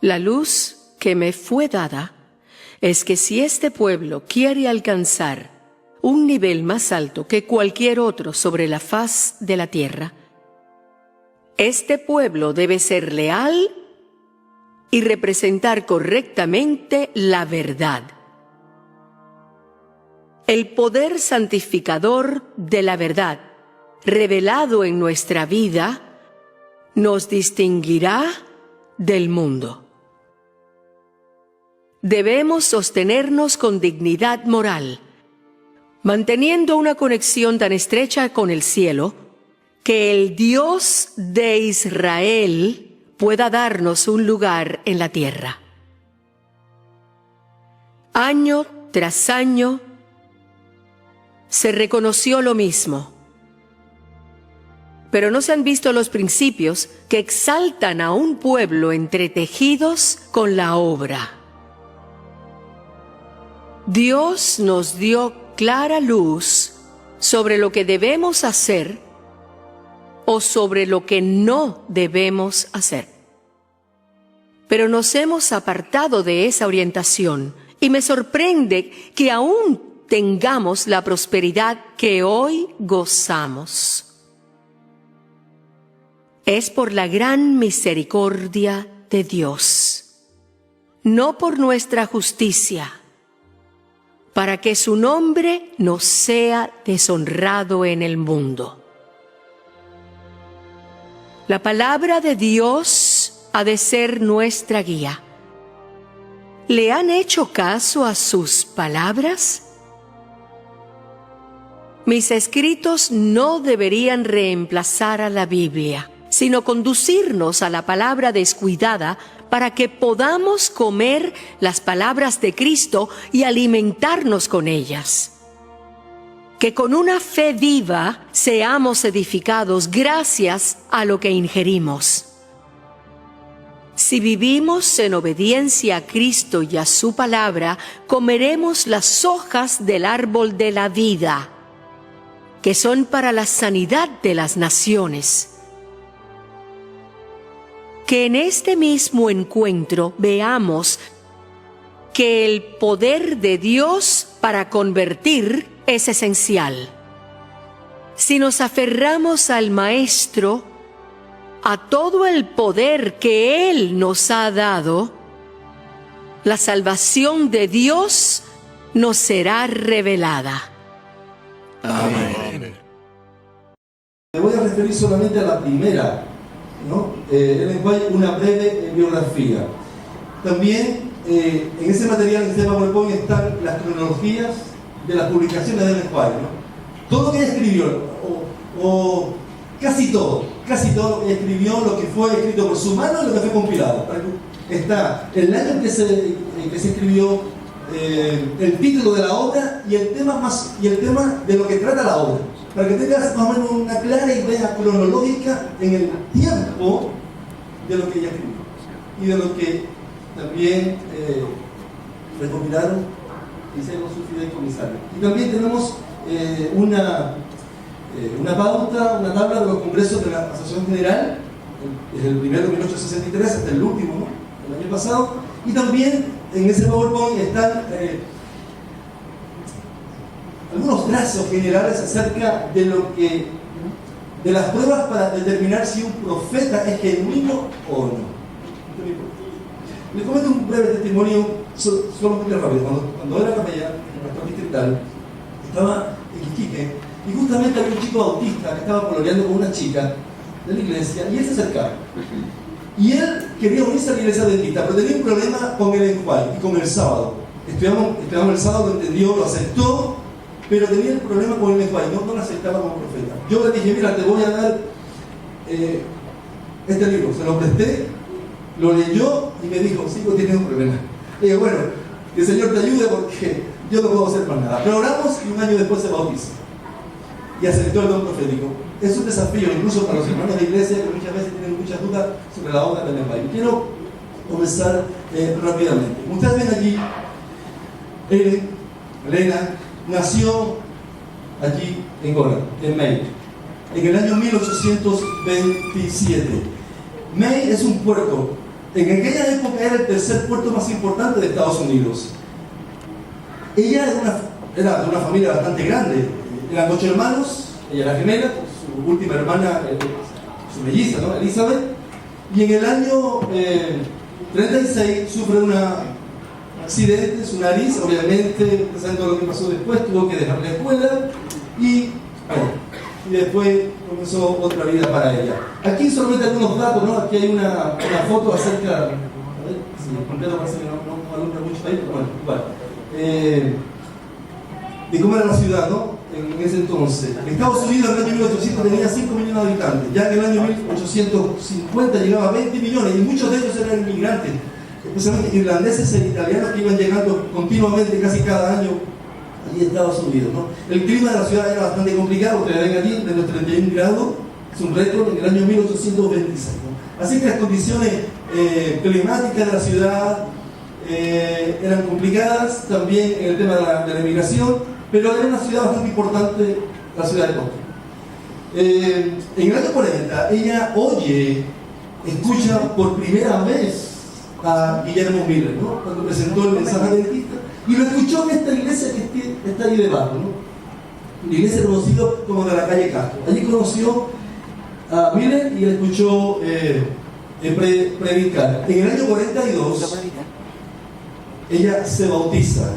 La luz que me fue dada es que si este pueblo quiere alcanzar un nivel más alto que cualquier otro sobre la faz de la tierra, este pueblo debe ser leal y representar correctamente la verdad. El poder santificador de la verdad, revelado en nuestra vida, nos distinguirá del mundo. Debemos sostenernos con dignidad moral, manteniendo una conexión tan estrecha con el cielo, que el Dios de Israel pueda darnos un lugar en la tierra. Año tras año se reconoció lo mismo, pero no se han visto los principios que exaltan a un pueblo entretejidos con la obra. Dios nos dio clara luz sobre lo que debemos hacer o sobre lo que no debemos hacer. Pero nos hemos apartado de esa orientación y me sorprende que aún tengamos la prosperidad que hoy gozamos. Es por la gran misericordia de Dios, no por nuestra justicia, para que su nombre no sea deshonrado en el mundo. La palabra de Dios ha de ser nuestra guía. ¿Le han hecho caso a sus palabras? Mis escritos no deberían reemplazar a la Biblia, sino conducirnos a la palabra descuidada para que podamos comer las palabras de Cristo y alimentarnos con ellas. Que con una fe viva seamos edificados gracias a lo que ingerimos. Si vivimos en obediencia a Cristo y a su palabra, comeremos las hojas del árbol de la vida, que son para la sanidad de las naciones. Que en este mismo encuentro veamos que el poder de Dios para convertir es esencial. Si nos aferramos al Maestro, a todo el poder que Él nos ha dado, la salvación de Dios nos será revelada. Amén. Me voy a referir solamente a la primera, ¿no? Ellen White, una breve biografía. También en ese material, en ese PowerPoint, están las cronologías de las publicaciones de Ellen White, ¿no? Todo lo que ella escribió, o casi todo lo que ella escribió, lo que fue escrito por su mano y lo que fue compilado. Está el año en que se escribió, el título de la obra y el tema de lo que trata la obra, para que tengas más o menos una clara idea cronológica en el tiempo de lo que ella escribió y de lo que también recopilaron y hicieron sus fideicomisarios. Y también tenemos una pauta, una tabla de los congresos de la Asociación General, desde el primero de 1863 hasta el último, ¿no?, el año pasado. Y también en ese PowerPoint están algunos trazos generales acerca de las pruebas para determinar si un profeta es genuino o no. Les comento un breve testimonio, solo muy rápido. Cuando era capellán en el pastor distrital, estaba en Iquique, y justamente había un chico autista que estaba pololeando con una chica de la iglesia, y él se acercaba. Y él quería unirse a la iglesia adventista, pero tenía un problema con el White y con el sábado. Estudiamos el sábado, lo entendió, lo aceptó, pero tenía el problema con el White, no lo aceptaba como profeta. Yo le dije, mira, te voy a dar este libro, se lo presté, lo leyó y me dijo, sí, pues tienes un problema. Le dije, bueno, que el Señor te ayude porque yo no puedo hacer más nada. Pero oramos y un año después se bautiza y aceptó el don profético. Es un desafío incluso para los hermanos de iglesia que muchas veces tienen muchas dudas sobre la obra del Evangelio. Quiero comenzar rápidamente. Ustedes ven allí, Elena nació allí en Gola, en May, en el año 1827. May es un puerto En aquella época era el tercer puerto más importante de Estados Unidos. Ella era de una familia bastante grande. Eran 8 hermanos, ella era gemela, su última hermana, su melliza, ¿no? Elizabeth. Y en el año 36 sufre un accidente, su nariz, obviamente, pensando lo que pasó después, tuvo que dejar la escuela y después comenzó otra vida para ella. Aquí solamente algunos datos, ¿no? Aquí hay una foto acerca, a ver, si el completo parece que no alumbra mucho ahí, pero bueno, igual. De cómo era la ciudad, ¿no? En ese entonces. Estados Unidos en el año 1800 tenía 5 millones de habitantes, ya en el año 1850 llegaba a 20 millones y muchos de ellos eran inmigrantes, especialmente irlandeses e italianos que iban llegando continuamente casi cada año allí a Estados Unidos, ¿no? El clima de la ciudad era bastante complicado, ustedes ven allí, de los 31 grados, es un récord en el año 1826, ¿no? Así que las condiciones climáticas de la ciudad eran complicadas, también en el tema de la inmigración, pero era una ciudad bastante importante, la ciudad de Boston. En el año 40, ella escucha por primera vez a Guillermo Miller, ¿no? Cuando presentó el mensaje adventista, y lo escuchó en esta iglesia que está ahí debajo, ¿no? La iglesia conocida como de la calle Castro. Allí conoció a Miller y le escuchó predicar. En el año 42, ella se bautiza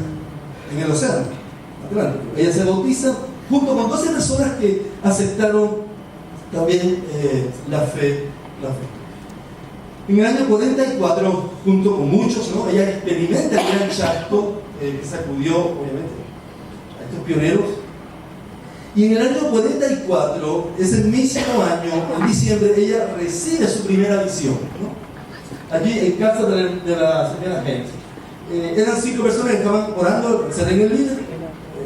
en el océano Atlántico. Ella se bautiza junto con 12 personas que aceptaron también la fe. En el año 44, junto con muchos, ¿no? Ella experimenta el gran chasco que sacudió, obviamente, a estos pioneros. Y en el año 44, ese mismo año, en diciembre, ella recibe su primera visión, ¿no? Allí en casa de la señora Gente. Eran 5 personas que estaban orando, se leen el libro.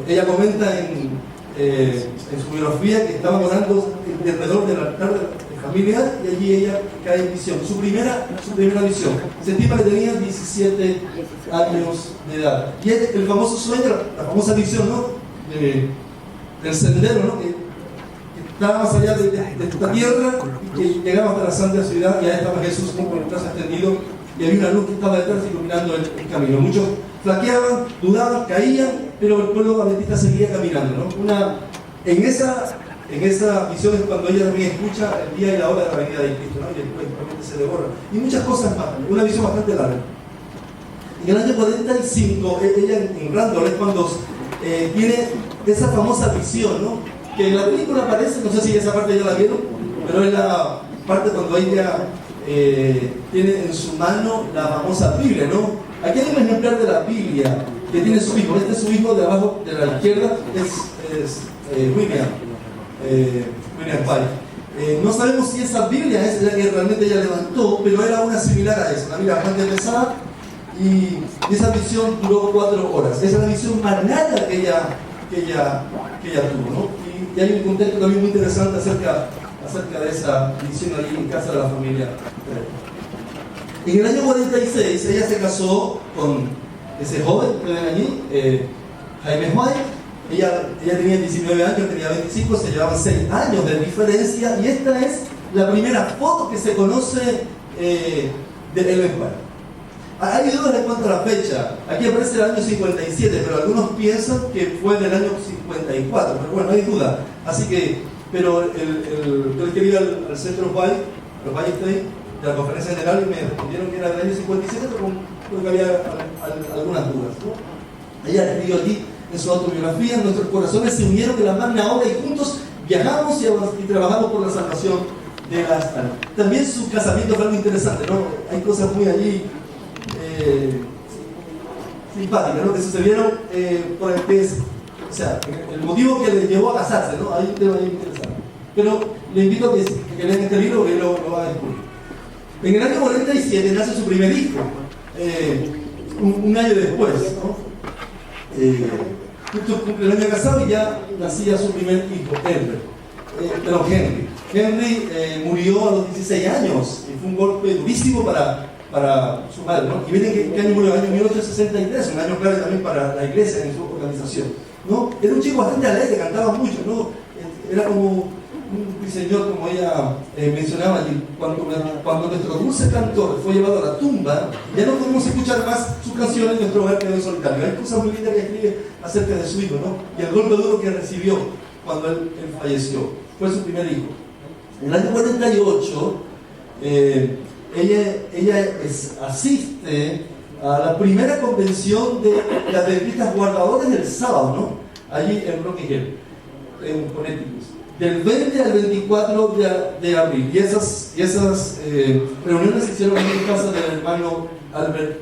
Ella comenta en su biografía que estaban orando alrededor del altar familiar y allí ella cae en visión. Su primera visión. Se estima que tenía 17 años de edad. Y es el famoso sueño, la famosa visión, ¿no? Del sendero, ¿no? Que estaba más allá de esta tierra y que llegaba hasta la santa ciudad y ahí estaba Jesús con el brazo extendido y había una luz que estaba detrás iluminando el camino. Muchos flaqueaban, dudaban, caían, pero el pueblo adventista seguía caminando, ¿no? En esa visión es cuando ella también escucha el día y la hora de la venida de Cristo, ¿no? Y después realmente se devora. Y muchas cosas más, una visión bastante larga. En el año 45, ella en Randall es cuando tiene esa famosa visión, ¿no? Que en la película aparece, no sé si esa parte ya la vieron, pero es la parte cuando ella tiene en su mano la famosa Biblia, ¿no? Aquí hay un ejemplar de la Biblia que tiene su hijo. Este es su hijo de abajo, de la izquierda, es William White. No sabemos si esa Biblia es la que realmente ella levantó, pero era una similar a esa, una Biblia bastante pesada, y esa visión duró 4 horas. Esa es la visión más larga que ella tuvo, ¿no? Y hay un contexto también muy interesante acerca de esa visión allí en casa de la familia. En el año 46 ella se casó con ese joven que ven allí, Jaime White. Ella tenía 19 años, tenía 25, se llevaban 6 años de diferencia, y esta es la primera foto que se conoce de Ellen White. Hay dudas en cuanto a la fecha. Aquí aparece el año 57, pero algunos piensan que fue del año 54, pero bueno, no hay duda. Así que, pero yo quería ir al centro White, los White State, de la conferencia general, y me respondieron que era del año 57, pero creo que había algunas dudas, ¿no? Ella escribió aquí en su autobiografía: nuestros corazones se unieron de la magna obra y juntos viajamos y trabajamos por la salvación de las almas. También su casamiento fue algo interesante, ¿no? Hay cosas muy allí simpáticas, ¿no? Que sucedieron por el que es, o sea, el motivo que le llevó a casarse, ¿no? Hay un tema ahí interesante. Pero le invito a que lean este libro, que lo va a descubrir. En el año 47 nace su primer hijo, un año después, ¿no? Justo cumple el año casado y ya nacía su primer hijo, Henry. Henry murió a los 16 años y fue un golpe durísimo para su madre, ¿no? Y miren que año murió, el año 1863, un año clave también para la iglesia en su organización, ¿no? Era un chico bastante alegre, cantaba mucho, ¿no? Era como un mi Señor, como ella mencionaba allí, cuando nuestro dulce cantor fue llevado a la tumba, ya no podemos escuchar más sus canciones en nuestro hogar quedó en solitario. Hay cosas muy lindas que escribe acerca de su hijo, ¿no? Y el golpe duro que recibió cuando él falleció. Fue su primer hijo. En el año 48, ella asiste a la primera convención de las adventistas guardadores del sábado, ¿no? Allí en Rocky Hill, en Connecticut, del 20 al 24 de abril. Y esas reuniones se hicieron en casa del hermano Albert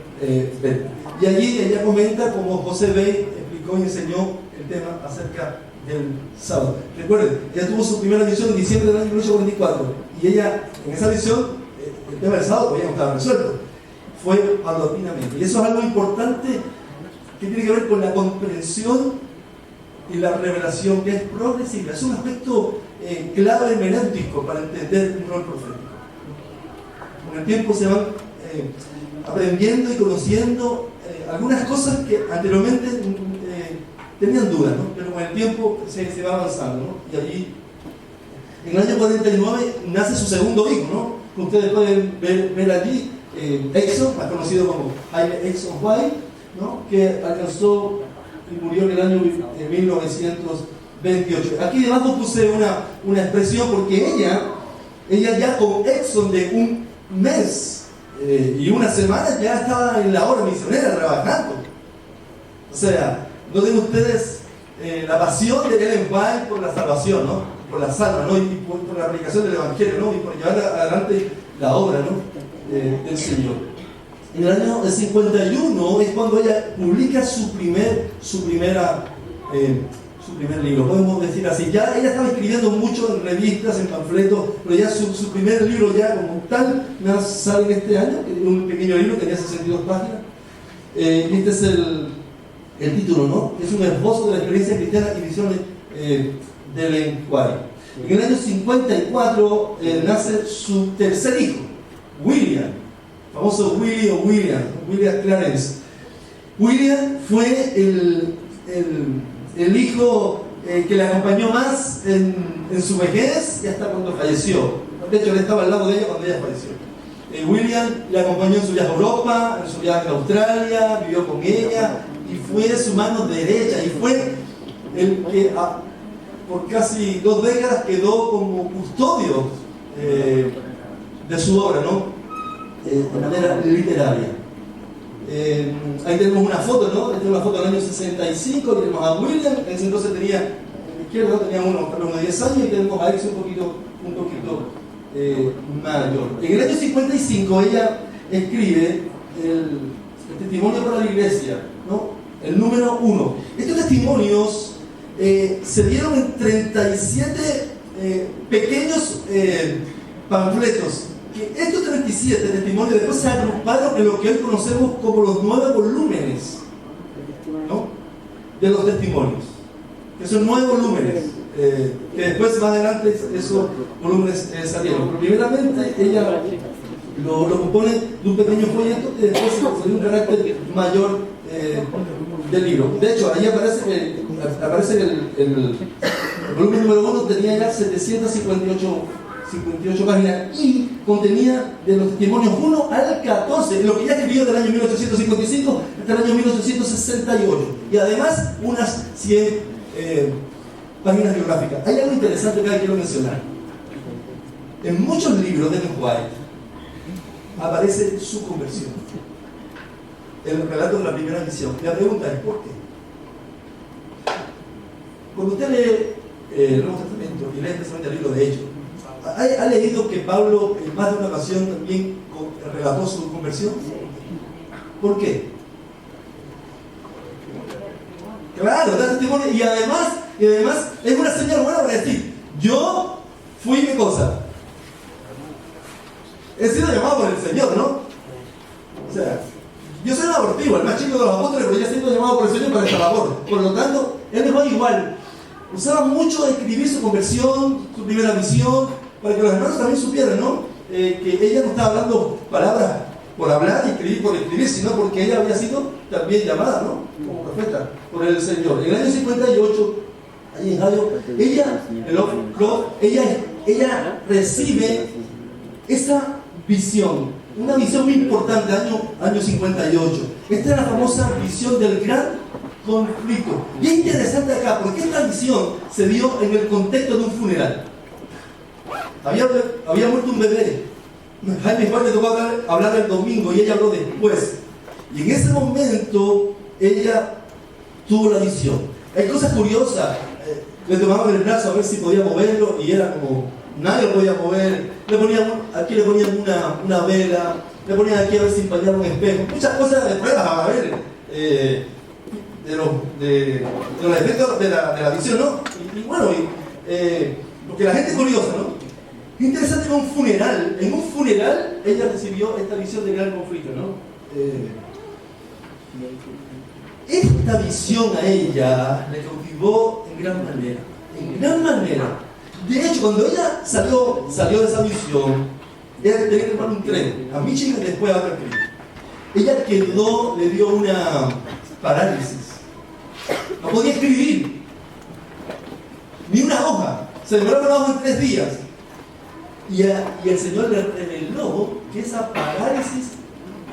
Bell. Y allí ella comenta como José Bey explicó y enseñó el tema acerca del sábado. Recuerden, ella tuvo su primera visión en diciembre del año 1944 y ella, en esa visión, el tema del sábado todavía no estaba resuelto. Fue paulatinamente. Y eso es algo importante que tiene que ver con la comprensión y la revelación, que es progresiva. Es un aspecto clave hermenéutico para entender un rol profético. Con el tiempo se van aprendiendo y conociendo algunas cosas que anteriormente tenían dudas, ¿no? Pero con el tiempo se va avanzando, ¿no? Y allí, en el año 49, nace su segundo hijo, ¿no? Ustedes pueden ver allí Exxon, más conocido como Jaime Exxon White, ¿no? Que alcanzó y murió en el año 1928. Aquí debajo puse una expresión porque ella ya con Exxon de un mes y una semana ya estaba en la obra misionera trabajando. O sea, no tienen ustedes la pasión de Ellen White por la salvación, ¿no? Por la salva, ¿no? Y por la aplicación del Evangelio, ¿no? Y por llevar adelante la obra, ¿no? Del Señor. En el año 51 es cuando ella publica su primer libro, podemos decir así. Ya ella estaba escribiendo mucho en revistas, en panfletos, pero ya su primer libro ya como tal sale en este año, un pequeño libro, tenía 62 páginas. Y este es el título, ¿no? Es un esbozo de la experiencia cristiana y visiones de Ellen White. En el año 54 nace su tercer hijo, William, famoso William Clarence. William fue el hijo que le acompañó más en su vejez y hasta cuando falleció. De hecho, él estaba al lado de ella cuando ella falleció. William le acompañó en su viaje a Europa, en su viaje a Australia, vivió con ella y fue su mano derecha y fue el que por casi 2 décadas quedó como custodio de su obra, ¿no? De manera literaria. Ahí tenemos una foto, ¿no? Esta es una foto del año 65, tenemos a William, en ese entonces tenía, en la izquierda tenía unos 10 años y tenemos a Alex un poquito mayor. En el año 55 ella escribe el testimonio para la iglesia, ¿no? El número 1. Estos testimonios se dieron en 37 pequeños panfletos. Que estos 37 testimonios después se agruparon en lo que hoy conocemos como los 9 volúmenes, ¿no? De los testimonios. Que son 9 volúmenes. Que después más adelante esos volúmenes salieron. Pero primeramente ella lo compone de un pequeño folleto que después se dio un carácter mayor del libro. De hecho, ahí aparece que el volumen número 1 tenía ya 758 páginas y contenía de los testimonios 1 al 14, lo que ya escribió del año 1855 hasta el año 1868. Y además unas 100 páginas biográficas. Hay algo interesante que quiero mencionar. En muchos libros de Ellen White aparece su conversión. El relato de la primera visión. La pregunta es ¿por qué? Cuando usted lee el Nuevo Testamento y lee especialmente el libro de Hechos, ¿ha leído que Pablo en más de una ocasión también relató su conversión? ¿Por qué? Claro, da testimonio y además es una señal buena para decir, yo fui mi cosa. He sido llamado por el Señor, ¿no? O sea, yo soy un abortivo, el más chico de los apóstoles, pero ya siendo llamado por el Señor para esta labor. Por lo tanto, él dejó igual. Usaba mucho de escribir su conversión, su primera visión, para que los hermanos también supieran, ¿no? Que ella no estaba hablando palabras por hablar y escribir por escribir, sino porque ella había sido también llamada, ¿no? Como profeta por el Señor. En el año 58, allí en Ohio, ella ella recibe esa visión, una visión muy importante, año 58. Esta es la famosa visión del gran conflicto. Y es interesante acá, porque esta visión se dio en el contexto de un funeral. Había muerto un bebé. Jaime Juan le tocó hablar el domingo y ella habló después. Y en ese momento ella tuvo la visión. Hay cosas curiosas. Le tomaban el brazo a ver si podía moverlo y era como nadie lo podía mover. Aquí le ponían una vela, le ponían aquí a ver si empañaba un espejo. Muchas cosas de pruebas a ver de los efectos de la visión, ¿no? Y bueno, porque la gente es curiosa, ¿no? Es interesante que en un funeral ella recibió esta visión de gran conflicto, ¿no? Esta visión a ella le cautivó en gran manera. De hecho, cuando ella salió de esa visión, ella tenía que tomar un tren a Michigan y después a Berkeley. Ella le dio una parálisis. No podía escribir ni una hoja. Se demoró una hoja en 3 días. Y el Señor le reveló que esa parálisis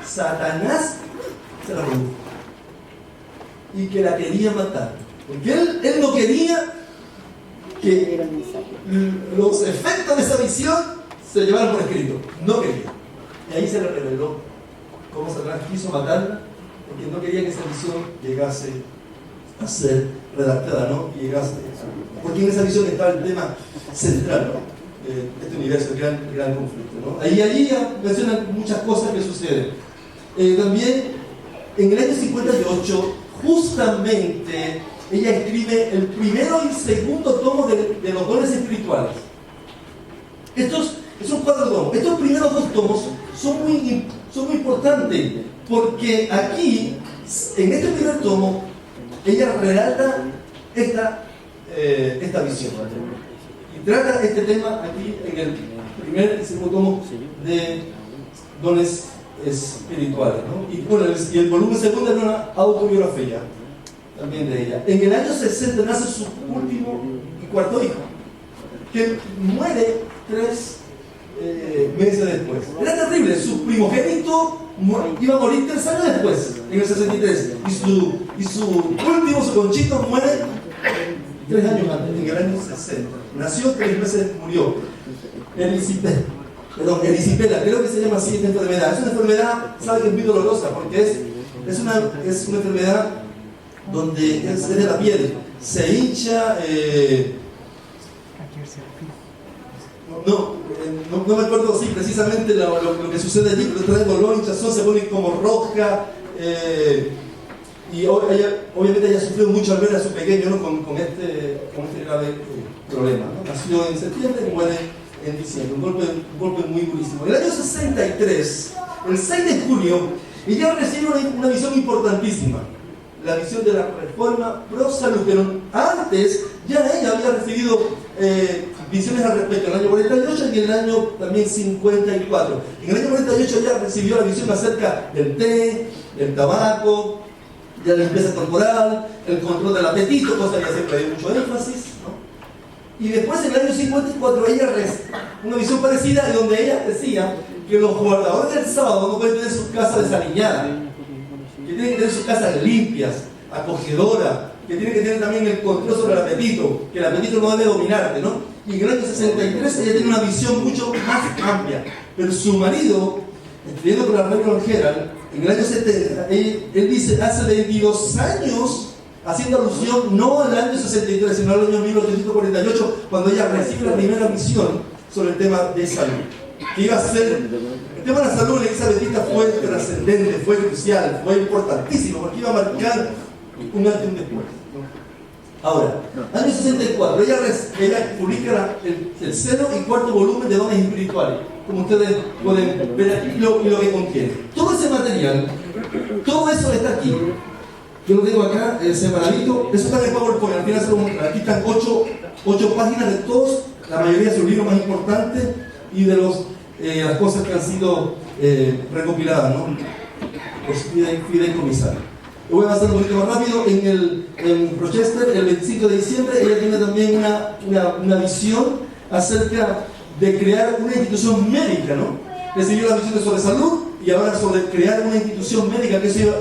Satanás se la produjo y que la quería matar, porque él no quería que los efectos de esa visión se llevaran por escrito, no quería. Y ahí se le reveló cómo Satanás quiso matarla, porque no quería que esa visión llegase a ser redactada, ¿no? Y llegase, porque en esa visión está el tema central, ¿no? Este universo, el gran conflicto, ¿no? Ahí mencionan muchas cosas que suceden. También en el año 58, justamente ella escribe el primero y segundo tomo de los dones espirituales. Son 4 tomos. Estos primeros 2 tomos son muy importantes, porque aquí, en este primer tomo, ella relata esta visión. Trata este tema aquí en el primer y segundo tomo de dones espirituales, ¿no? Y bueno, el volumen segundo es una autobiografía también de ella. En el año 60 nace su último y cuarto hijo, que muere 3 meses después. Era terrible, su primogénito iba a morir 3 años después, en el 63, y su último, su conchito, muere 3 años antes, en el año 60. Nació, 3 meses murió. Erisipela, creo que se llama así esta enfermedad. Es una enfermedad, sabe que es muy dolorosa, porque es una enfermedad donde es de la piel. Se hincha. No me acuerdo sí, precisamente lo que sucede allí, pero trae dolor, hinchazón, se pone como roja. Y obviamente ella sufrió mucho al ver a su pequeño, ¿no? con este grave problema, ¿no? Nació en septiembre y muere en diciembre, un golpe muy durísimo. En el año 63, el 6 de junio, ella recibe una visión importantísima, la visión de la reforma pro salud, pero antes ya ella había recibido visiones al respecto en el año 48 y en el año también 54. En el año 48 ella recibió la visión acerca del té, del tabaco, de la limpieza corporal, el control del apetito, cosa que siempre hay mucho énfasis, ¿no? Y después en el año 54 ella una visión parecida donde ella decía que los guardadores del sábado no pueden tener sus casas desaliñadas, que tienen que tener sus casas limpias, acogedoras, que tienen que tener también el control sobre el apetito, que el apetito no debe dominarte, ¿no? Y en el año 63 ella tiene una visión mucho más amplia, pero su marido, escribiendo por la Reverend Herald, en el año 70, él dice, hace 22 años, haciendo alusión no al año 63, sino al año 1848, cuando ella recibe la primera misión sobre el tema de salud. Que iba a ser, el tema de la salud en la iglesia adventista fue trascendente, fue crucial, fue importantísimo, porque iba a marcar un antes y un después. Ahora, año 64, ella publica el 0 y 4 volumen de dones espirituales, como ustedes pueden ver aquí, lo que contiene. Todo ese material, todo eso está aquí. Yo lo tengo acá, separadito. Eso está en el PowerPoint. Al final se lo muestran. Aquí están 8 páginas de todos, la mayoría de sus libros más importantes y de las cosas que han sido recopiladas, ¿no? Por su fideicomisario. Lo voy a pasar un poquito más rápido. En Rochester, el 25 de diciembre, ella tiene también una visión acerca de crear una institución médica, ¿no? Recibió las misiones sobre salud y ahora sobre crear una institución médica, que eso iba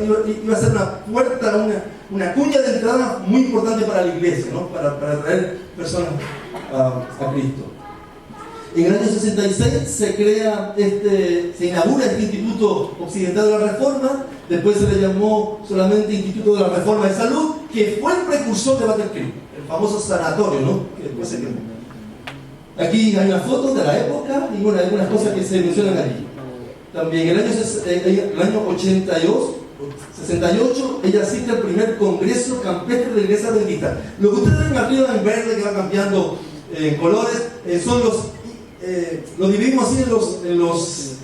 a ser una puerta, una cuña de entrada muy importante para la iglesia, ¿no? Para traer personas a Cristo. En el año 66 se inaugura este Instituto Occidental de la Reforma, después se le llamó solamente Instituto de la Reforma de Salud, que fue el precursor de Battle Creek, el famoso sanatorio, ¿no? Que después se quemó. Aquí hay una foto de la época y bueno, algunas cosas que se mencionan allí. También en el año 68, ella asiste al primer Congreso Campestre de la Iglesia Adventista. Lo que ustedes ven arriba en verde, que va cambiando en colores, son lo dividimos así en los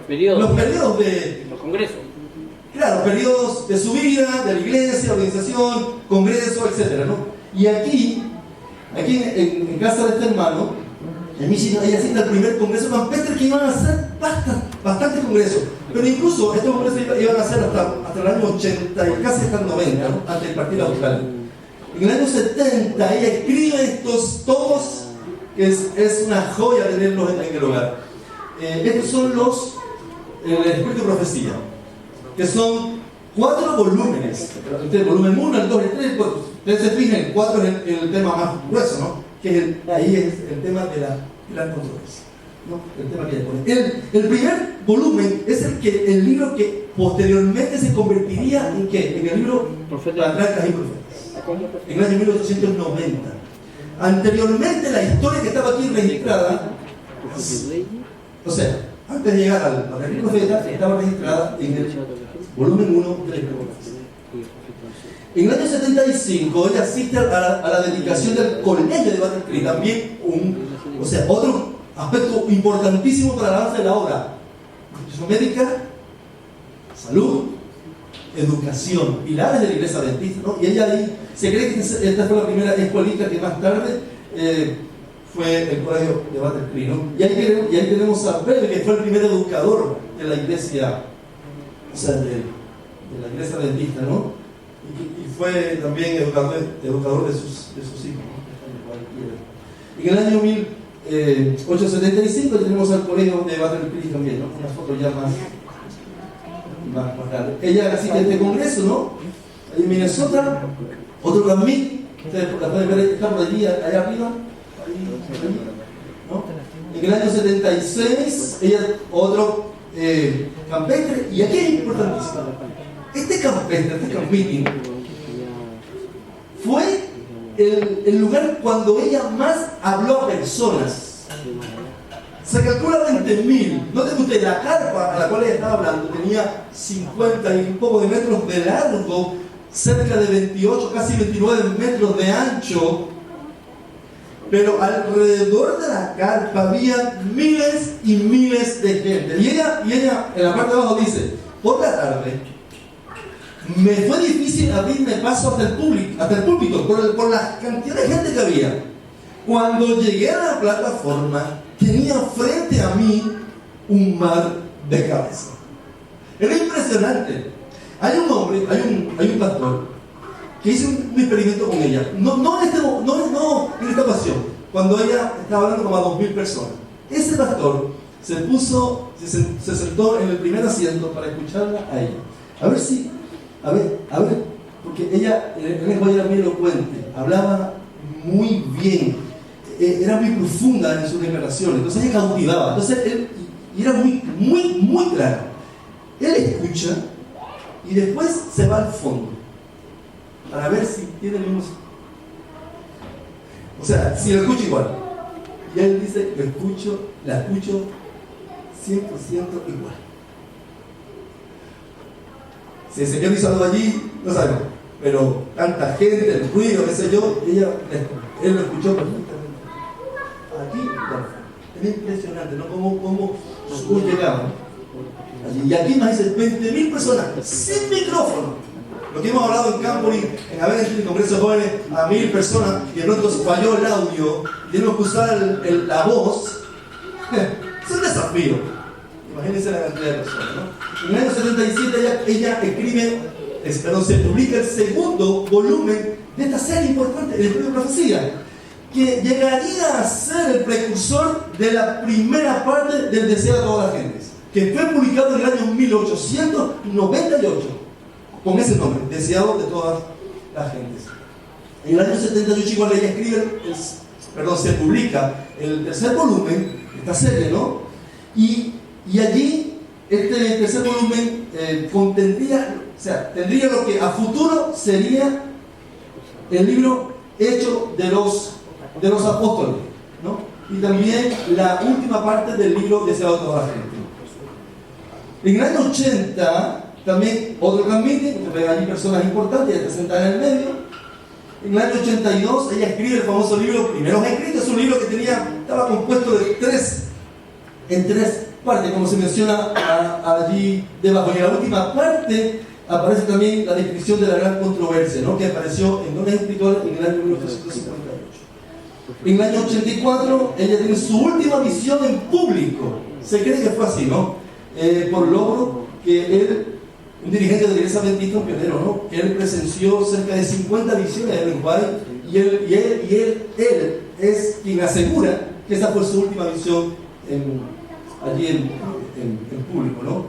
periodos de los congresos. Claro, periodos de su vida, de la iglesia, organización, congreso, etc., ¿no? Y aquí en casa de este hermano, en Michigan, ella asiste al primer congreso campestre, que iban a ser bastantes congresos. Pero incluso estos congresos iban a ser hasta el año 80 y casi hasta el 90, ¿no? Antes del Partido Austral. En el año 70 ella escribe estos todos, que es una joya tenerlos en el hogar. Estos son el Espíritu de Profecía, que son 4 volúmenes. El volumen 1, el 2, el 3, el 4. Ustedes se fijan, el 4 es el tema más grueso, ¿no? Que ahí es el tema de la gran controversia, ¿no? El tema que ella pone. El primer volumen es el libro que posteriormente se convertiría en ¿qué? En el libro Patriarcas y Profetas, en el año 1890. Anteriormente, la historia que estaba aquí registrada, o sea, antes de llegar al Patriarcas y Profetas, estaba registrada en el volumen 1 de la Escritura. En el año 75 ella asiste a la dedicación del colegio de Battle Creek, también otro aspecto importantísimo para el avance de la obra: institución médica, salud, educación, pilares de la iglesia adventista, ¿no? Y ella ahí, se cree que esta fue la primera escuelita que más tarde fue el colegio de Battle Creek, ¿no? Y ahí tenemos a Pedro, que fue el primer educador de la iglesia, de la iglesia adventista, ¿no? Y fue también educador de sus hijos, ¿no? En el año 1875 tenemos al colegio de Battle Creek también, ¿no? Una foto ya más grande. Ella asiste a este congreso, ¿no? Ahí en Minnesota, otro también, ustedes la pueden ver, está por allí, allá arriba, ¿no? En el año 76, ella, otro campestre, y aquí es importantísimo. Este campestre, este camp meeting, fue el lugar cuando ella más habló a personas. Se calcula 20.000. Noten ustedes, la carpa a la cual ella estaba hablando tenía 50 y un poco de metros de largo, cerca de 28, casi 29 metros de ancho. Pero alrededor de la carpa había miles y miles de gente. Y ella en la parte de abajo dice: por la tarde me fue difícil abrirme paso hasta el púlpito por la cantidad de gente que había. Cuando llegué a la plataforma, tenía frente a mí un mar de cabeza. Era impresionante. Hay un hombre, hay un pastor que hizo un experimento con ella. No en esta ocasión, cuando ella estaba hablando como a 2.000 personas. Ese pastor se sentó en el primer asiento para escucharla a ella. A ver, porque ella era muy elocuente, hablaba muy bien, era muy profunda en sus declaraciones, entonces ella cautivaba, y era muy claro. Él escucha y después se va al fondo para ver si tiene el mismo, o sea, si lo escucha igual. Y él dice: la escucho 100% igual. Si se quedó pisando allí, no sabemos, pero tanta gente, el ruido, qué sé yo, él lo escuchó perfectamente. Aquí, es impresionante, ¿no? Cómo llegamos allí. Y aquí nos dicen 20.000 personas sin micrófono. Lo que hemos hablado en Camporing, en haber hecho el Congreso de Jóvenes a 1.000 personas, y de pronto falló el audio, y tenemos que usar la voz. Es un desafío. Imagínense la cantidad de personas, ¿no? En el año 77 ella se publica el segundo volumen de esta serie importante, el Espíritu de Profecía. que llegaría a ser el precursor de la primera parte del Deseo de todas las gentes, que fue publicado en el año 1898, con ese nombre, Deseado de todas las gentes. En el año 78 igual ella escribe, se publica el tercer volumen, esta serie, ¿no? Y allí, este tercer volumen tendría lo que a futuro sería el libro Hecho de los Apóstoles, ¿no? Y también la última parte del libro Deseado de toda la gente. En el año 80, también otro gran meeting, porque ven allí personas importantes, ella está sentada en el medio. En el año 82, ella escribe el famoso libro Primeros Escritos. Es un libro que estaba compuesto de tres partes, como se menciona allí debajo. Y en la última parte aparece también la descripción de la gran controversia, ¿no? Que apareció en Dones Espirituales en el año 1858. En el año 84, ella tiene su última visión en público. Se cree que fue así, ¿no? Por logro que él, un dirigente de la Iglesia Adventista, un pionero, ¿no? Que él presenció cerca de 50 visiones de Ellen White, y él es quien asegura que esa fue su última visión allí en público, ¿no?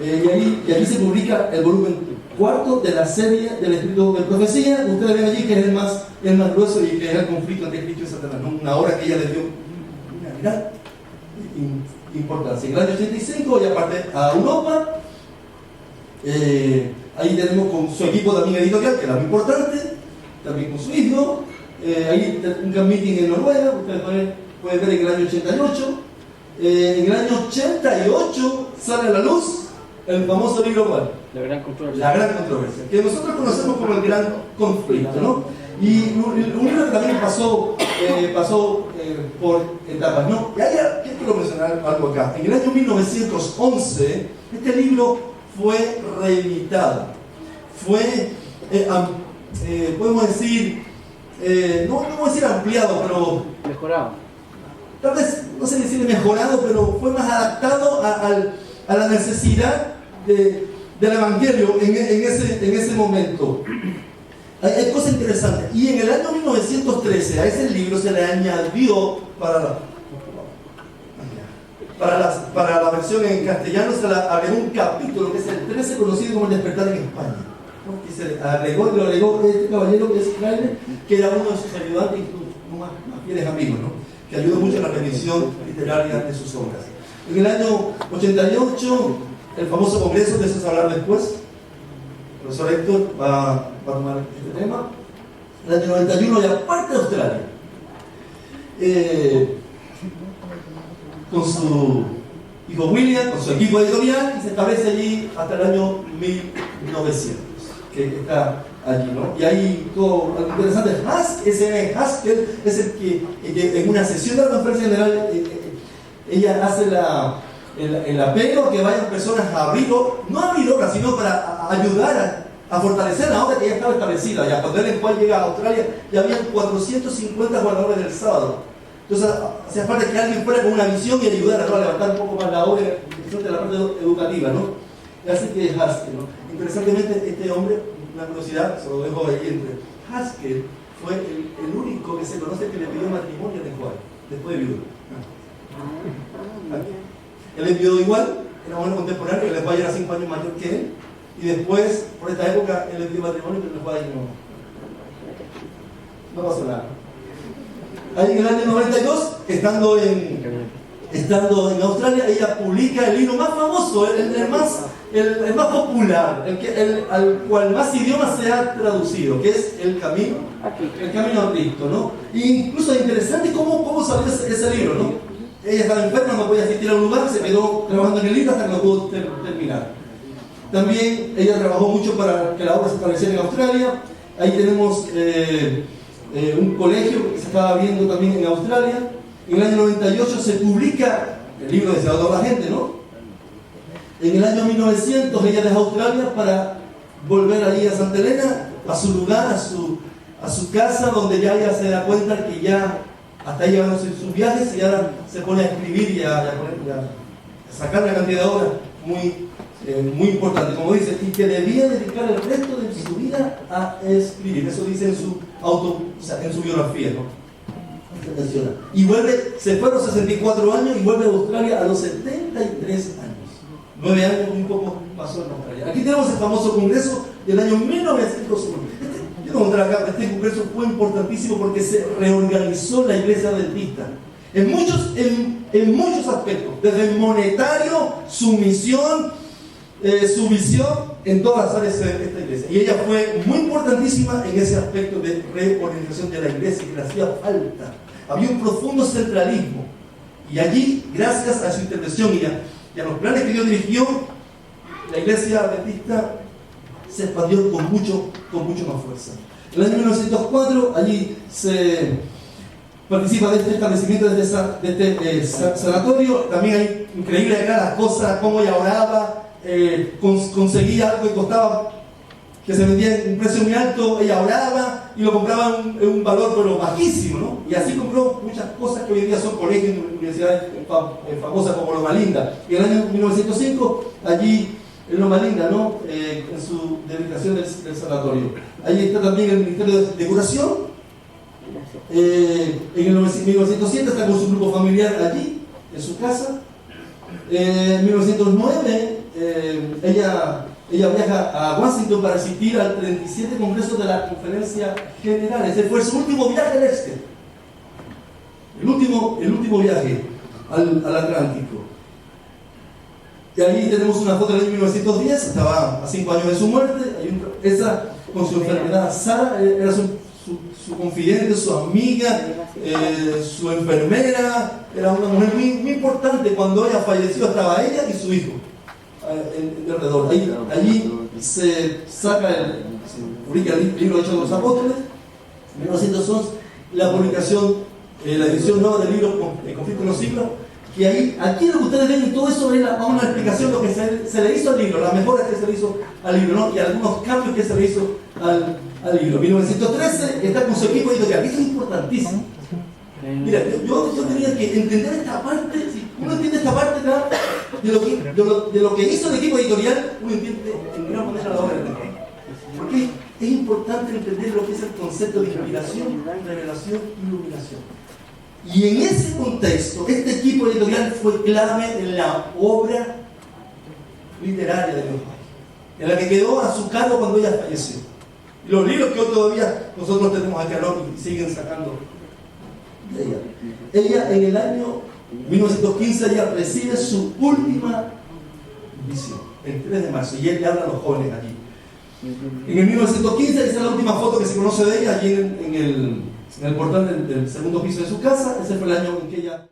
Y allí se publica el volumen cuarto de la serie del Espíritu de Profecía. Ustedes ven allí que es el más grueso y que era el conflicto entre Cristo y Satanás, ¿no? Una obra que ella le dio una gran importancia. En el año 85 ella parte a Europa. Ahí tenemos con su equipo también editorial, que era muy importante, también con su hijo. Ahí un gran meeting en Noruega, ustedes pueden ver en el año 88. En el año 88 sale a la luz el famoso libro ¿cuál? La gran controversia, que nosotros conocemos como el gran conflicto, ¿no? Y un libro que también pasó por etapas, ¿no? Y ahí quiero mencionar algo acá. En el año 1911, este libro fue reeditado. Fue, podemos decir, no vamos a decir ampliado, pero mejorado. Tal vez, no sé decir mejorado, pero fue más adaptado a la necesidad del Evangelio en ese momento. Hay cosas interesantes. Y en el año 1913 a ese libro se le añadió para la versión en castellano, se le agregó un capítulo que es el 13, conocido como el Despertar en España, ¿no? Que se le agregó este caballero que es Kleiner, que era uno de sus ayudantes, incluso más fieles amigos, ¿no? Que ayudó mucho en la revisión literaria de sus obras. En el año 88, el famoso congreso, de eso se hablar después. El profesor Héctor va a tomar este tema. En el año 91 ya parte de Australia. Con su hijo William, con su equipo editorial, y se establece allí hasta el año 1900, que está allí, ¿no? Y ahí todo algo interesante. Haskell es el que en una sesión de la conferencia general ella hace el apelo a que vayan personas a abrirlo, no a abrir obras, sino para ayudar a fortalecer la obra que ya estaba establecida. Ya cuando él llega a Australia, ya habían 450 guardadores del sábado. Entonces hacía falta que alguien fuera con una visión y ayudara, ¿no? A levantar un poco más la obra de la parte educativa, ¿no? Y así que Haskell, ¿no? Interesantemente, este hombre, una curiosidad, se lo dejo ahí entre. Haskell fue el único que se conoce que le pidió matrimonio a Juan, después de viudo. Él envió igual, era un contemporáneo, que Juan era 5 años mayor que él, y después, por esta época, él le pidió matrimonio, pero Juan no pasó nada. Ahí en el año 92, estando en Australia, ella publica el libro más famoso, el más popular, al cual más idiomas se ha traducido, que es El Camino a Cristo, ¿no? E incluso es interesante cómo salió ese libro, ¿no? Ella estaba enferma, no podía asistir a un lugar, se quedó trabajando en el libro hasta que lo pudo terminar. También ella trabajó mucho para que la obra se estableciera en Australia. Ahí tenemos un colegio que se estaba abriendo también en Australia. En el año 98 se publica el libro Deseado de toda la gente, ¿no? En el año 1900 ella deja Australia para volver ahí a Santa Elena, a su lugar, a su casa, donde ya ella se da cuenta que ya hasta ahí llegaron sus viajes, y ahora se pone a escribir y a sacar una cantidad de obras muy importante, como dice, y que debía dedicar el resto de su vida a escribir. Eso dice en su biografía, ¿no? se menciona. Y vuelve, se fue a los 64 años y vuelve a Australia a los 73 años. 9 años, un poco pasó en Australia. Aquí tenemos el famoso congreso del año 1901. Yo voy a mostrar acá, este congreso fue importantísimo porque se reorganizó la iglesia adventista. En muchos aspectos, desde el monetario, su misión, su visión, en todas las áreas de esta iglesia. Y ella fue muy importantísima en ese aspecto de reorganización de la iglesia, que le hacía falta. Había un profundo centralismo. Y allí, gracias a su intervención y a los planes que Dios dirigió, la iglesia adventista se expandió con mucho más fuerza. En el año 1904, allí se participa de este establecimiento, de este sanatorio. También hay increíble acá las cosas, cómo ella oraba, conseguía algo que costaba, que se vendía en un precio muy alto, ella oraba y lo compraba en un valor pero bajísimo, ¿no? Y así compró muchas cosas que hoy en día son colegios y universidades famosas como Loma Linda. Y en el año 1905, allí en Loma Linda, ¿no? En su dedicación del sanatorio. Allí está también el Ministerio de Curación. En el 1907 está con su grupo familiar allí, en su casa. En 1909 ella viaja a Washington para asistir al 37 Congreso de la Conferencia General. Ese fue su último viaje al este. El último viaje al Atlántico. Y ahí tenemos una foto del año 1910, estaba a 5 años de su muerte. Esa con su enfermedad. Sara era su confidente, su amiga, su enfermera. Era una mujer muy importante. Cuando ella falleció estaba ella y su hijo alrededor. Allí se publica el libro Hechos de los Apóstoles. En 1911 la publicación, la edición nueva del libro Conflicto en los Siglos. Que aquí lo que ustedes ven y todo eso es una explicación de lo que se le hizo al libro, las mejoras que se le hizo al libro, ¿no? Y algunos cambios que se le hizo al libro. 1913 está con su equipo editorial. Esto es importantísimo. Mira, yo tenía que entender esta parte. Si uno entiende esta parte de lo que hizo el equipo editorial, uno entiende en gran manera la obra de Dios. Porque es importante entender lo que es el concepto de inspiración, revelación y iluminación. Y en ese contexto, este equipo editorial fue clave en la obra literaria de Dios, en la que quedó a su cargo cuando ella falleció. Y los libros que hoy todavía nosotros tenemos aquí y siguen sacando de ella. Ella en el año 1915 ella recibe su última visión, el 3 de marzo, y él le habla a los jóvenes allí. En el 1915, esa es la última foto que se conoce de ella, allí en el portal del segundo piso de su casa. Ese fue el año en que ella...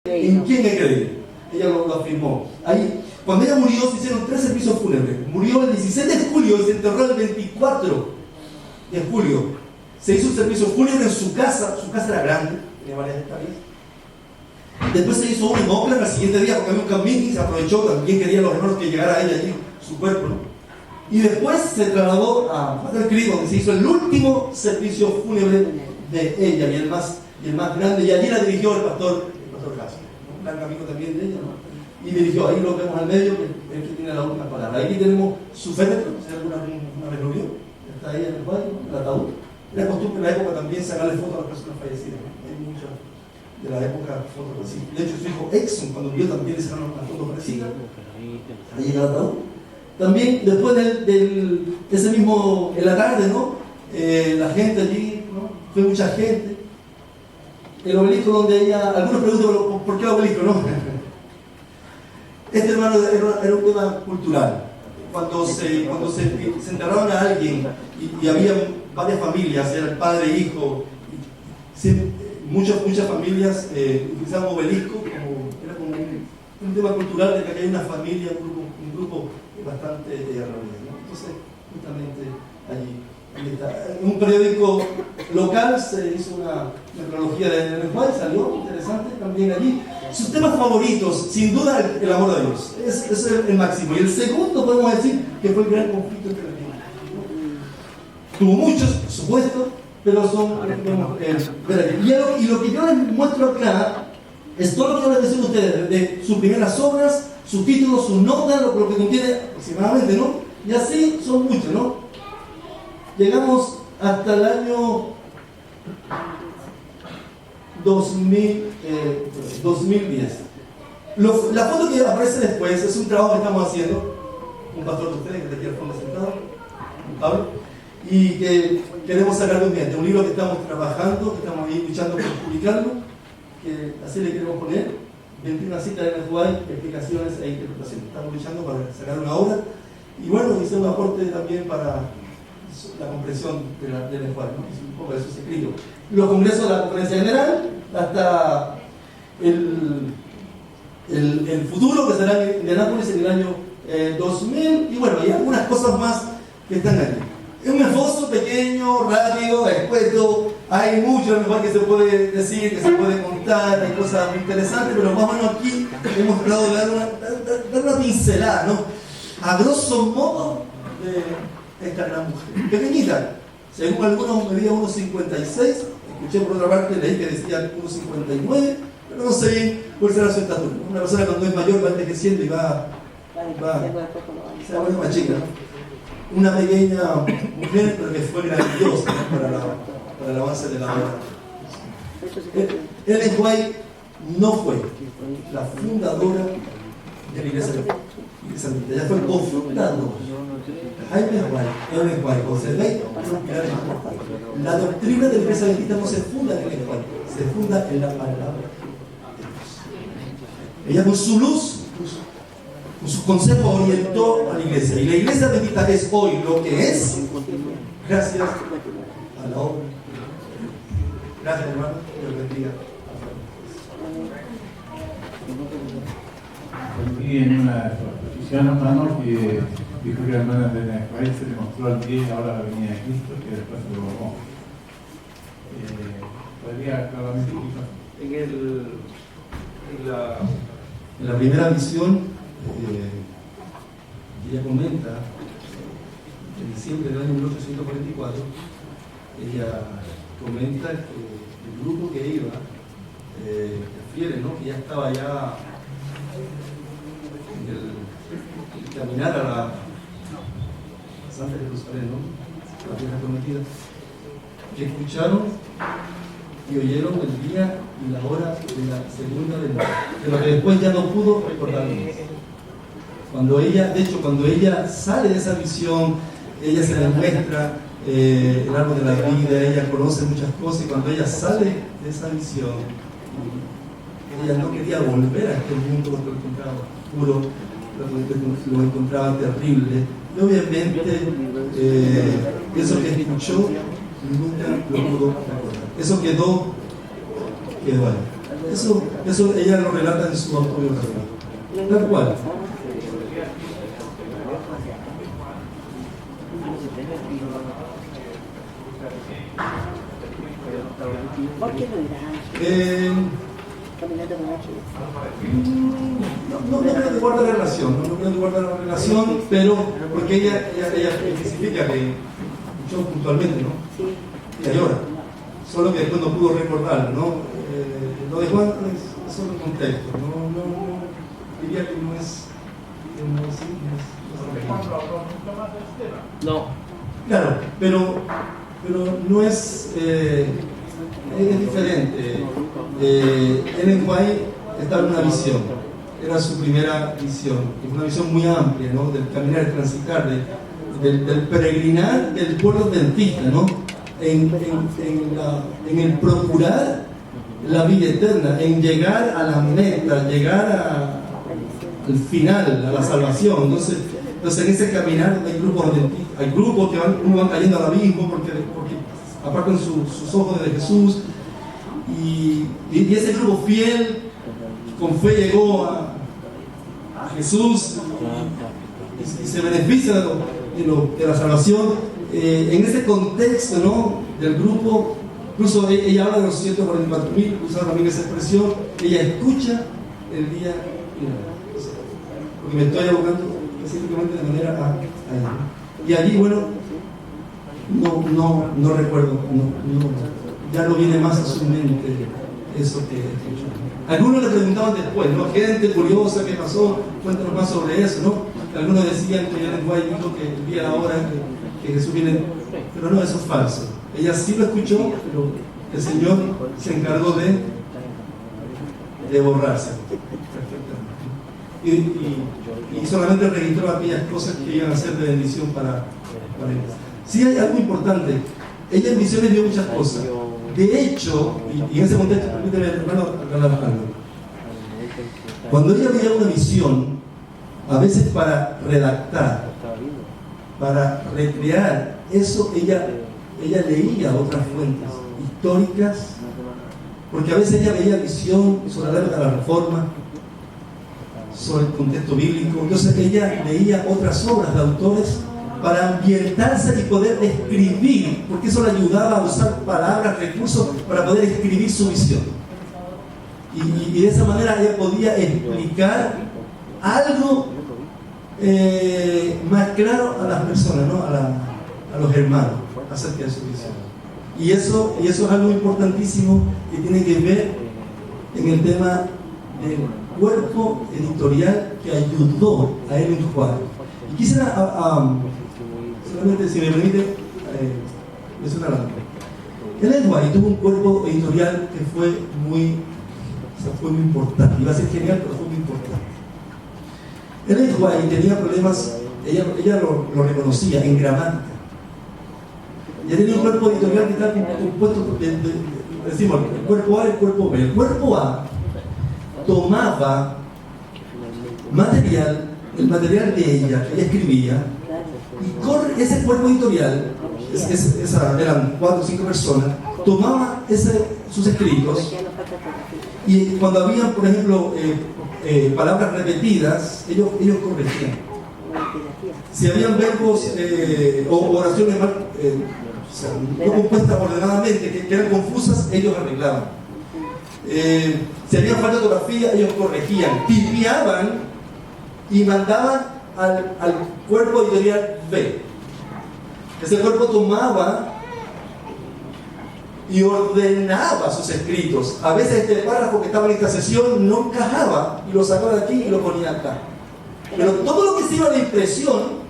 ¿En quién he creído? Ella lo afirmó. Ahí, cuando ella murió, se hicieron 3 servicios fúnebres. Murió el 16 de julio y se enterró el 24 de julio. Se hizo un servicio fúnebre en su casa. Su casa era grande, tenía varias hectáreas. Después se hizo uno en Oakland al siguiente día porque había un camping y se aprovechó. También querían los hermanos que llegara a ella allí, su cuerpo, ¿no? Y después se trasladó a Battle Creek, donde se hizo el último servicio fúnebre de ella y el más grande. Y allí la dirigió el pastor Castro, un gran amigo también de ella, ¿no? Y dirigió, ahí lo vemos al medio, que es el que tiene la última palabra. Aquí tenemos su féretro, si alguna vez lo vio, está ahí en el cuadro, el ataúd. Era costumbre en la época también sacarle fotos a las personas fallecidas, ¿no? Hay muchas de la época fotos así. De hecho, su hijo Exxon, cuando murió, también le sacaron una foto parecida. Ahí en el ataúd. También después ese mismo, en la tarde, ¿no? La gente allí, ¿no? Fue mucha gente. El obelisco donde ella, algunos preguntan ¿por qué obelisco? No. Este hermano era un tema cultural. Cuando se enterraban a alguien y había varias familias, era el padre, hijo, muchas familias utilizaban obelisco era como un tema cultural de que aquí hay una familia, un grupo bastante reunido, ¿no? Entonces, justamente allí está. En un periódico local se hizo una cronología de Ellen White, salió interesante también allí. Sus temas favoritos, sin duda, el amor a Dios, es el máximo. Y el segundo, podemos decir, que fue el gran conflicto entre las religiones. Tuvo muchos, por supuesto, pero son los que podemos ver aquí. Y lo que yo les muestro acá es todo lo que yo les decía a ustedes, de sus primeras obras, sus títulos, sus notas, lo que contiene aproximadamente, ¿no? Y así son muchos, ¿no? Llegamos hasta el año 2010. La foto que aparece después es un trabajo que estamos haciendo, un pastor de ustedes que está aquí al fondo sentado, Pablo, y que queremos sacar de un libro que estamos trabajando, que estamos ahí luchando por publicarlo, que así le queremos poner, 21 citas de White, explicaciones e interpretaciones. Estamos luchando para sacar una obra y bueno, hice un aporte también para la comprensión de White, ¿no? Un poco de sus escritos. Los congresos de la Conferencia General, hasta el futuro que será en Indianápolis en el año 2000, y bueno, hay algunas cosas más que están ahí. Es un esfuerzo pequeño, rápido, escueto, hay mucho a lo mejor que se puede decir, que se puede contar, hay cosas muy interesantes, pero más o menos aquí hemos tratado de dar una pincelada, ¿no? A grosso modo de esta gran mujer, pequeñita, según algunos medía 1,56, escuché por otra parte, leí que decía 1,59, pero no sé bien cuál será su estatura. Una persona cuando es mayor va envejeciendo y va se va poniendo más chica, ¿no? Una pequeña mujer, pero que fue grandiosa, ¿no? para el avance de la obra. Ellen White no fue la fundadora de la Iglesia Adventista, ella fue el cofundador. Jaime White, Ellen White, observéis, la doctrina de la Iglesia Adventista no se funda en Ellen White, se funda en la palabra de Dios. Ella con su luz, con sus consejos orientó a la iglesia. Y la Iglesia Adventista es hoy lo que es gracias a la obra. Gracias, hermano. Dios bendiga. Aquí en una exposición, hermano, que dijo que la hermana de Nazaret se le mostró al pie y ahora la venida de Cristo, que después se lo robó. ¿Podría claramente explicar? En la primera visión, ella comenta, en diciembre del año 1844, ella comenta que el grupo que iba, refiere, ¿no? Que ya estaba ya en el caminar a la Santa Jerusalén, ¿no? La tierra prometida, que escucharon y oyeron el día y la hora de la segunda venida, de lo que después ya no pudo recordar más. Cuando ella sale de esa visión, ella se le muestra el árbol de la vida, ella conoce muchas cosas, y cuando ella sale de esa visión, ella no quería volver a este mundo porque lo encontraba oscuro, lo encontraba terrible, y obviamente eso que escuchó nunca lo pudo recordar. Eso quedó ahí. Eso ella lo relata en su autobiografía. Tal cual. ¿Por qué lo dirán? Caminando con no creo que guarda relación, no creo que guarda la relación, pero porque ella especifica que escuchó puntualmente, ¿no? Sí. Y llora, solo que después no pudo recordarlo, ¿no? Lo de Juan es solo contexto, no diría que no es No. claro, pero no es diferente. Ellen White estaba en una visión, era su primera visión, una visión muy amplia, ¿no? Del caminar, del transitar, del peregrinar del pueblo adventista, ¿no? En el procurar la vida eterna, en llegar a la meta, llegar al final, a la salvación. Entonces en ese caminar hay grupos adventistas, hay grupos que van cayendo al abismo porque apartan sus ojos de Jesús, y ese grupo fiel con fe llegó a Jesús y se beneficia de la salvación. En ese contexto, ¿no? Del grupo, incluso ella habla de los 144.000, usa también esa expresión, ella escucha el día final, porque me estoy abocando específicamente de manera a ella. Y allí, bueno, no recuerdo, ya no viene más a su mente eso que escuchó. Algunos le preguntaban después, ¿no? Gente curiosa, ¿qué pasó? Cuéntanos más sobre eso, ¿no? Algunos decían que Ellen White dijo que el día, la hora que Jesús viene, pero no, eso es falso. Ella sí lo escuchó, pero el Señor se encargó de borrarse. Y solamente registró aquellas cosas que iban a ser de bendición para ellos. Sí hay algo importante. Ella en visiones vio muchas cosas. De hecho, y en ese contexto, permíteme, hermano, hablar algo. Cuando ella veía una visión, a veces para redactar, para recrear eso, ella leía otras fuentes históricas, porque a veces ella veía visión sobre la época de la Reforma, sobre el contexto bíblico. Entonces ella leía otras obras de autores para ambientarse y poder escribir, porque eso le ayudaba a usar palabras, recursos para poder escribir su visión. Y de esa manera ella podía explicar algo más claro a las personas, ¿no? a los hermanos, acerca de su visión. Y eso es algo importantísimo que tiene que ver en el tema del cuerpo editorial que ayudó a Ellen White. Y quisiera, solamente si me permite, mencionar algo. Ellen White tuvo un cuerpo editorial que fue muy importante. Iba a ser genial, pero fue muy importante. Ellen White tenía problemas, ella lo reconocía en gramática. Ella tenía un cuerpo editorial que estaba compuesto decimos, el cuerpo A y el cuerpo B. El cuerpo A tomaba el material de ella, que ella escribía, y con ese cuerpo editorial, eran 4 o 5 personas, tomaba sus escritos, y cuando había, por ejemplo, palabras repetidas, ellos corregían. Si habían verbos o oraciones mal, no compuestas ordenadamente, que eran confusas, ellos arreglaban. Si había falta de ortografía, ellos corregían, tipiaban y mandaban al cuerpo editorial B. Ese cuerpo tomaba y ordenaba sus escritos. A veces este párrafo que estaba en esta sesión no encajaba y lo sacaba de aquí y lo ponía acá. Pero todo lo que se iba a la impresión,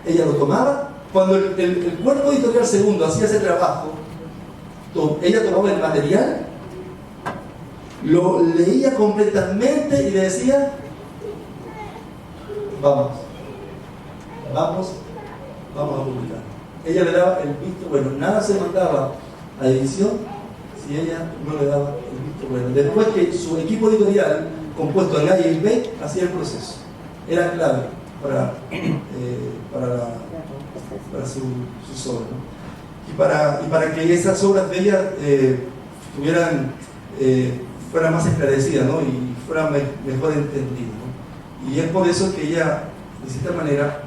ella lo tomaba. Cuando el cuerpo editorial segundo hacía ese trabajo, ella tomaba el material, lo leía completamente y le decía: vamos a publicar. Ella le daba el visto bueno. Nada se mandaba a edición si ella no le daba el visto bueno. Después que su equipo editorial, compuesto en A y en B, hacía el proceso. Era clave para sus obras, ¿no? Y para que esas obras de ella fueran más esclarecidas, ¿no? Y fueran mejor entendidas, ¿no? Y es por eso que ella, de cierta manera,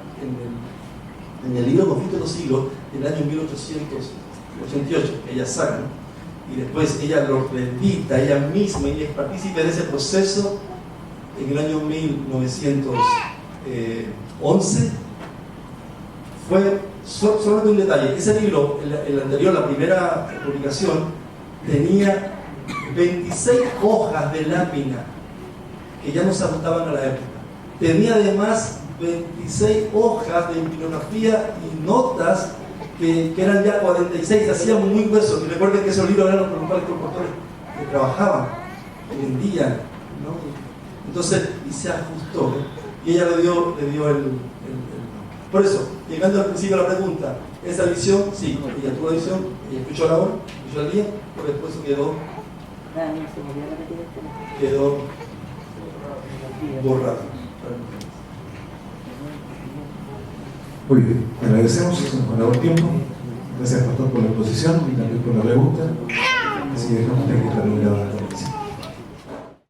en el libro Conflicto de los Siglos, del año 1888, que ella saca, ¿no? Y después ella lo reedita ella misma, y es partícipe de ese proceso en el año 1911. Fue solamente un detalle: ese libro, el anterior, la primera publicación, tenía 26 hojas de lámina que ya no se ajustaban a la época. Tenía además 26 hojas de bibliografía y notas que eran ya 46, se hacían muy gruesos. Y recuerden que esos libros eran los principales promotores que trabajaban, que vendían, ¿no? Entonces, y se ajustó, ¿no? Y ella le dio Por eso, llegando al principio de la pregunta, esa visión, sí, ella tuvo la visión, ella escuchó la hora, escuchó el día, pero después quedó borrado. Muy bien, agradecemos, se nos acabó el tiempo. Gracias, pastor, por la exposición y también por la pregunta. Así que dejamos de que